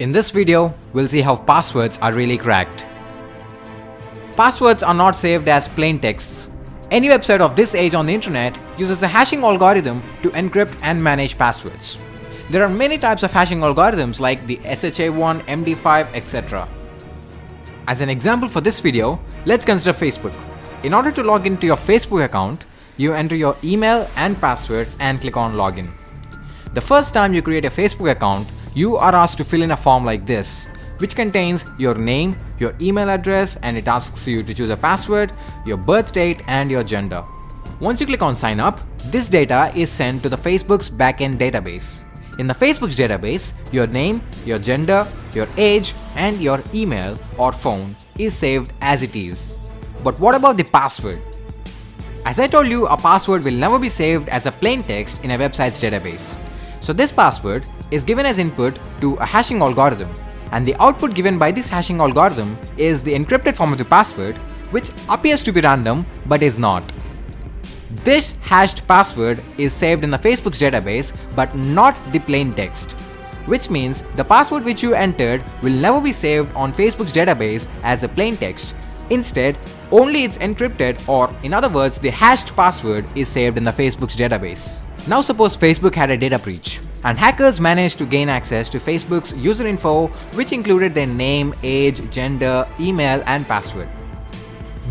In this video, we'll see how passwords are really cracked. Passwords are not saved as plain texts. Any website of this age on the internet uses a hashing algorithm to encrypt and manage passwords. There are many types of hashing algorithms like the SHA-1, MD5, etc. As an example for this video, let's consider Facebook. In order to log into your Facebook account, you enter your email and password and click on login. The first time you create a Facebook account, you are asked to fill in a form like this, which contains your name, your email address, and it asks you to choose a password, your birth date, and your gender. Once you click on sign up, this data is sent to the Facebook's backend database. In the Facebook's database, your name, your gender, your age, and your email or phone is saved as it is. But what about the password? As I told you, a password will never be saved as a plain text in a website's database. So this password is given as input to a hashing algorithm, and the output given by this hashing algorithm is the encrypted form of the password, which appears to be random but is not. This hashed password is saved in the Facebook's database but not the plain text, which means the password which you entered will never be saved on Facebook's database as a plain text. Instead, only its encrypted, or in other words, the hashed password is saved in the Facebook's database. Now suppose Facebook had a data breach, and hackers managed to gain access to Facebook's user info, which included their name, age, gender, email, and password.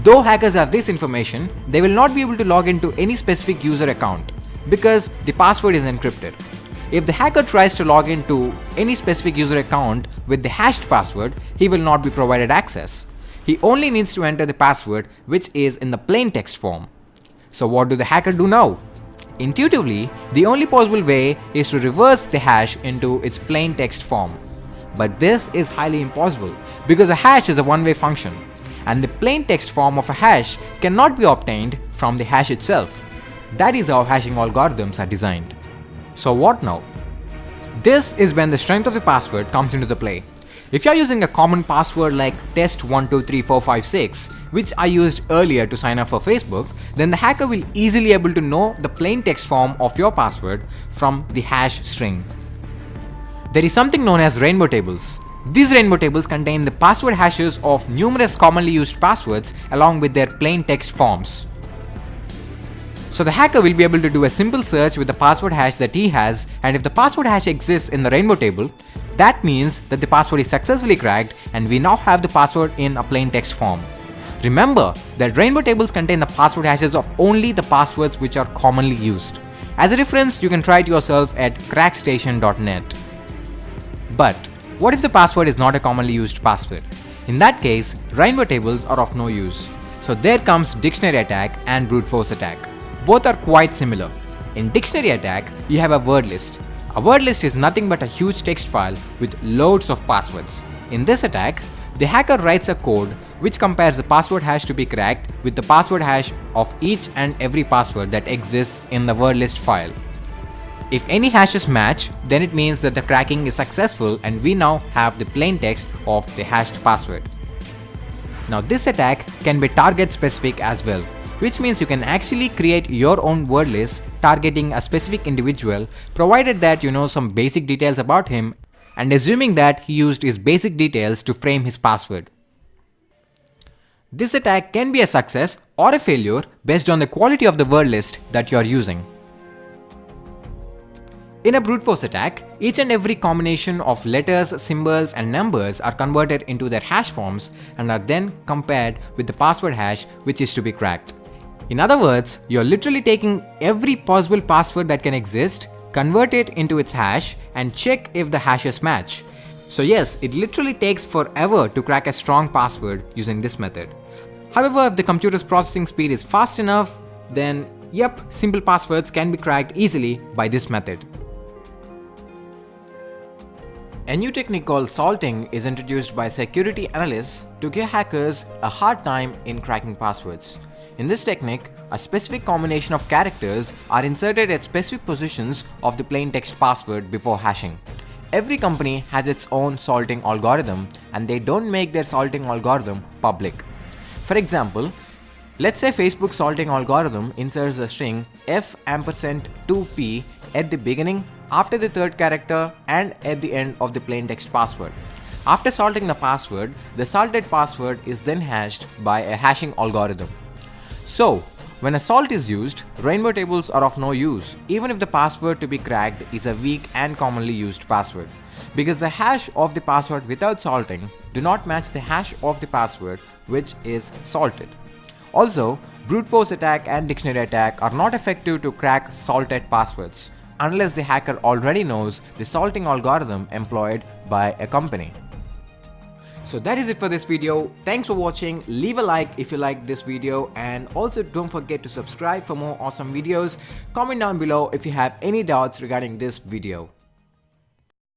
Though hackers have this information, they will not be able to log into any specific user account because the password is encrypted. If the hacker tries to log into any specific user account with the hashed password, he will not be provided access. He only needs to enter the password, which is in the plain text form. So what do the hacker do now? Intuitively, the only possible way is to reverse the hash into its plain text form. But this is highly impossible because a hash is a one-way function, and the plain text form of a hash cannot be obtained from the hash itself. That is how hashing algorithms are designed. So what now? This is when the strength of the password comes into the play. If you are using a common password like test123456, which I used earlier to sign up for Facebook, then the hacker will easily able to know the plain text form of your password from the hash string. There is something known as rainbow tables. These rainbow tables contain the password hashes of numerous commonly used passwords along with their plain text forms. So the hacker will be able to do a simple search with the password hash that he has, and if the password hash exists in the rainbow table, that means that the password is successfully cracked and we now have the password in a plain text form. Remember that rainbow tables contain the password hashes of only the passwords which are commonly used. As a reference, you can try it yourself at crackstation.net. But what if the password is not a commonly used password? In that case, rainbow tables are of no use. So there comes dictionary attack and brute force attack. Both are quite similar. In dictionary attack, you have a word list. A word list is nothing but a huge text file with loads of passwords. In this attack, the hacker writes a code which compares the password hash to be cracked with the password hash of each and every password that exists in the word list file. If any hashes match, then it means that the cracking is successful and we now have the plain text of the hashed password. Now this attack can be target specific as well, which means you can actually create your own word list targeting a specific individual, provided that you know some basic details about him and assuming that he used his basic details to frame his password. This attack can be a success or a failure based on the quality of the word list that you are using. In a brute force attack, each and every combination of letters, symbols, and numbers are converted into their hash forms and are then compared with the password hash which is to be cracked. In other words, you're literally taking every possible password that can exist, convert it into its hash, and check if the hashes match. So yes, it literally takes forever to crack a strong password using this method. However, if the computer's processing speed is fast enough, then yep, simple passwords can be cracked easily by this method. A new technique called salting is introduced by security analysts to give hackers a hard time in cracking passwords. In this technique, a specific combination of characters are inserted at specific positions of the plain text password before hashing. Every company has its own salting algorithm and they don't make their salting algorithm public. For example, let's say Facebook's salting algorithm inserts a string f ampersand 2p at the beginning after the third character and at the end of the plaintext password. After salting the password, the salted password is then hashed by a hashing algorithm. So, when a salt is used, rainbow tables are of no use, even if the password to be cracked is a weak and commonly used password, because the hash of the password without salting do not match the hash of the password which is salted. Also, brute force attack and dictionary attack are not effective to crack salted passwords, unless the hacker already knows the salting algorithm employed by a company. So that is it for this video. Thanks for watching. Leave a like if you liked this video, and also don't forget to subscribe for more awesome videos. Comment down below if you have any doubts regarding this video.